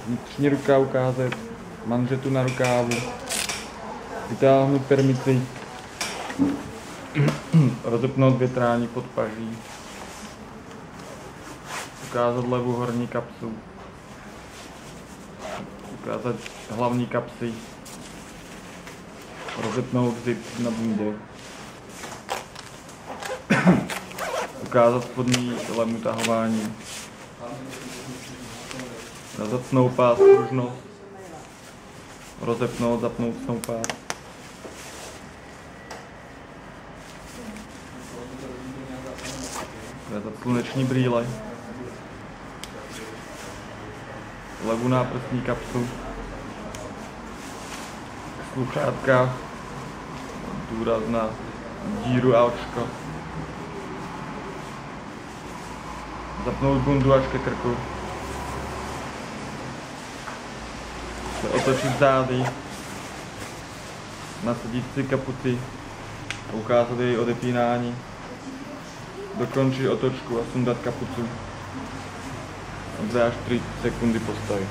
vnitřní rukáv ukázat, manžetu na rukávu, vytáhnout permici, rozepnout větrání pod paží, ukázat levou horní kapsu, ukázat hlavní kapsy, rozepnout zip na bundě, ukázat spodní lem utahování, ukázat snoupás, pružnost, rozepnout, zapnout snoupás, ukázat sluneční brýle, levou náprstní kapsu, sluchátka, důraz na díru a očko, zapnout bundu až ke krku, otočit zády, nasadit si kapuci a ukázat její odepínání, dokončit otočku a sundat kapucu a 2 až 3 sekundy postavit.